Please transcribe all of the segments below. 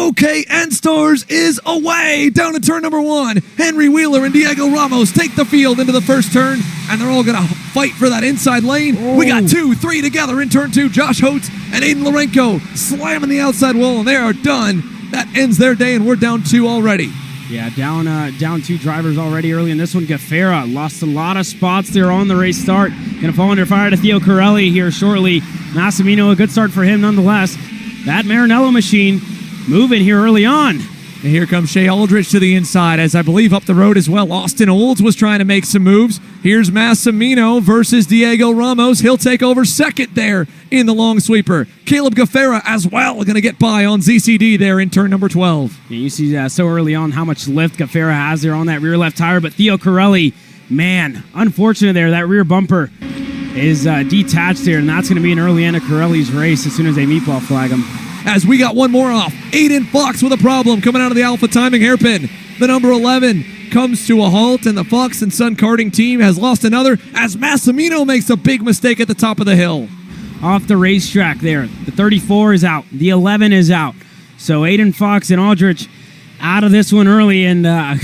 OKN Stars is away down to turn number 1. Henry Wheeler and Diego Ramos take the field into the first turn, and they're all going to fight for that inside lane. We got 2, 3 together in turn 2. Josh Holtz and Aiden Lorenko slamming the outside wall, and they are done. That ends their day, and we're down 2 already. Yeah, down 2 drivers already early in this one. Gaffera lost a lot of spots there on the race start. Going to fall under fire to Theo Corelli here shortly. Massimino, a good start for him nonetheless. That Maranello machine moving here early on. And here comes Shea Aldrich to the inside, as I believe up the road as well. Austin Olds was trying to make some moves. Here's Massimino versus Diego Ramos. He'll take over second there in the long sweeper. Caleb Gaffera as well going to get by on ZCD there in turn number 12. Yeah, you see so early on how much lift Gaffera has there on that rear left tire, but Theo Corelli, man, unfortunate there. That rear bumper is detached there, and that's going to be an early end of Corelli's race as soon as they meatball flag him. As we got one more off. Aiden Fox with a problem coming out of the Alpha Timing hairpin. The number 11 comes to a halt, and the Fox and Son karting team has lost another as Massimino makes a big mistake at the top of the hill. Off the racetrack there. The 34 is out. The 11 is out. So Aiden Fox and Aldrich out of this one early, and a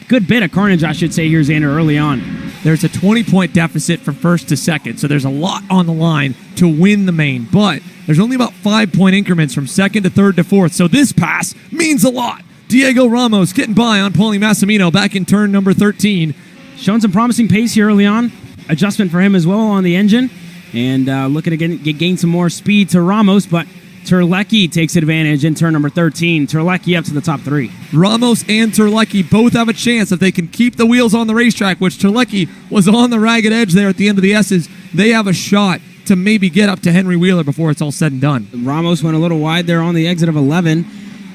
good bit of carnage, I should say, here, Xander, early on. There's a 20-point deficit from first to second, so there's a lot on the line to win the main, but there's only about 5-point increments from second to third to fourth, so this pass means a lot. Diego Ramos getting by on Paulie Massimino back in turn number 13. Showing some promising pace here early on. Adjustment for him as well on the engine, and looking to gain some more speed to Ramos, but Terlecki takes advantage in turn number 13. Terlecki up to the top 3. Ramos and Terlecki both have a chance if they can keep the wheels on the racetrack, which Terlecki was on the ragged edge there at the end of the S's. They have a shot to maybe get up to Henry Wheeler before it's all said and done. Ramos went a little wide there on the exit of 11,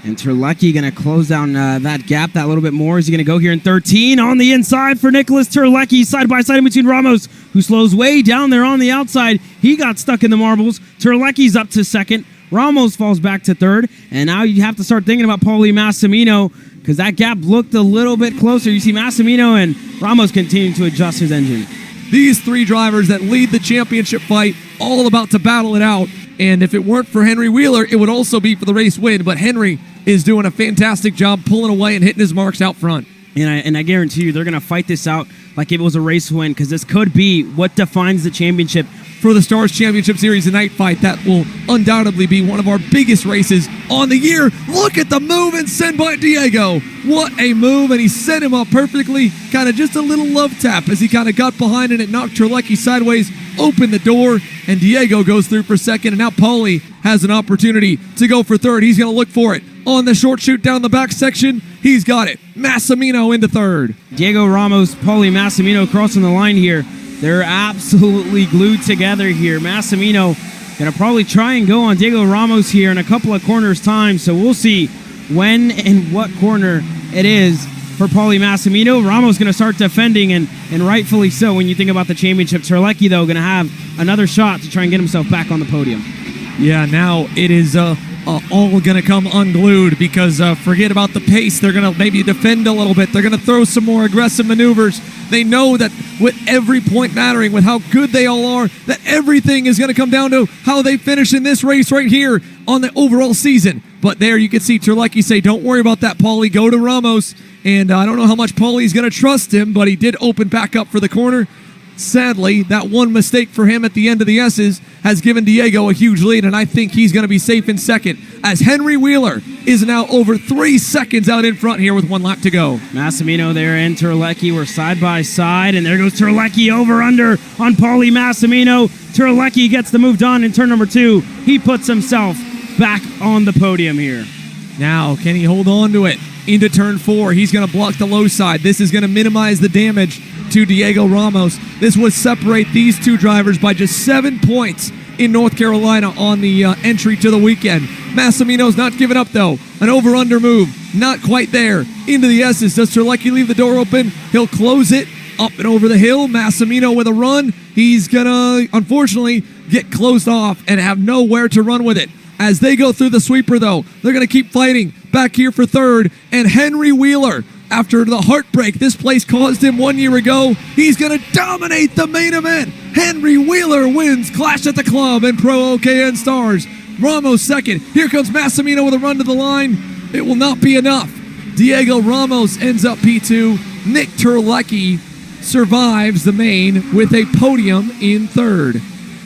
and Terlecki going to close down that gap that little bit more. Is he going to go here in 13 on the inside for Nicholas Terlecki, side by side in between Ramos, who slows way down there on the outside. He got stuck in the marbles. Terlecki's up to second. Ramos falls back to third, and now you have to start thinking about Paulie Massimino because that gap looked a little bit closer. You see Massimino and Ramos continue to adjust his engine. These 3 drivers that lead the championship fight, all about to battle it out, and if it weren't for Henry Wheeler, it would also be for the race win, but Henry is doing a fantastic job pulling away and hitting his marks out front. And I guarantee you they're going to fight this out like if it was a race win because this could be what defines the championship. For the Stars Championship Series and Night Fight, that will undoubtedly be one of our biggest races on the year. Look at the move and send by Diego. What a move, and he set him up perfectly. Kind of just a little love tap as he kind of got behind and it knocked Terlecki sideways, opened the door, and Diego goes through for second, and now Paulie has an opportunity to go for third. He's going to look for it. On the short chute down the back section, he's got it. Massimino into third. Diego Ramos, Paulie Massimino crossing the line here. They're absolutely glued together here. Massimino going to probably try and go on Diego Ramos here in a couple of corners time, so we'll see when and what corner it is for Paulie Massimino. Ramos going to start defending, and rightfully so when you think about the championship. Terlecki, though, going to have another shot to try and get himself back on the podium. Yeah, now it is all going to come unglued because forget about the pace. They're going to maybe defend a little bit. They're going to throw some more aggressive maneuvers. They know that with every point mattering, with how good they all are, that everything is going to come down to how they finish in this race right here on the overall season. But there you can see Terlecki say, don't worry about that, Paulie. Go to Ramos. And I don't know how much Paulie's going to trust him, but he did open back up for the corner. Sadly, that one mistake for him at the end of the S's has given Diego a huge lead, and I think he's going to be safe in second, as Henry Wheeler is now over 3 seconds out in front here with 1 lap to go. Massimino there and Terlecki were side by side, and there goes Terlecki over under on Paulie Massimino. Terlecki gets the move done in turn number 2. He puts himself back on the podium here. Now, can he hold on to it into turn 4? He's going to block the low side. This is going to minimize the damage to Diego Ramos. This would separate these 2 drivers by just 7 points in North Carolina on the entry to the weekend. Massimino's not giving up, though. An over-under move, not quite there. Into the S's. Does Terlecki leave the door open? He'll close it up and over the hill. Massimino with a run. He's going to, unfortunately, get closed off and have nowhere to run with it. As they go through the sweeper, though, they're going to keep fighting back here for third. And Henry Wheeler, after the heartbreak this place caused him 1 year ago, he's going to dominate the main event. Henry Wheeler wins Clash at the Club and Pro OKN Stars. Ramos second. Here comes Massimino with a run to the line. It will not be enough. Diego Ramos ends up P2. Nick Terlecki survives the main with a podium in third.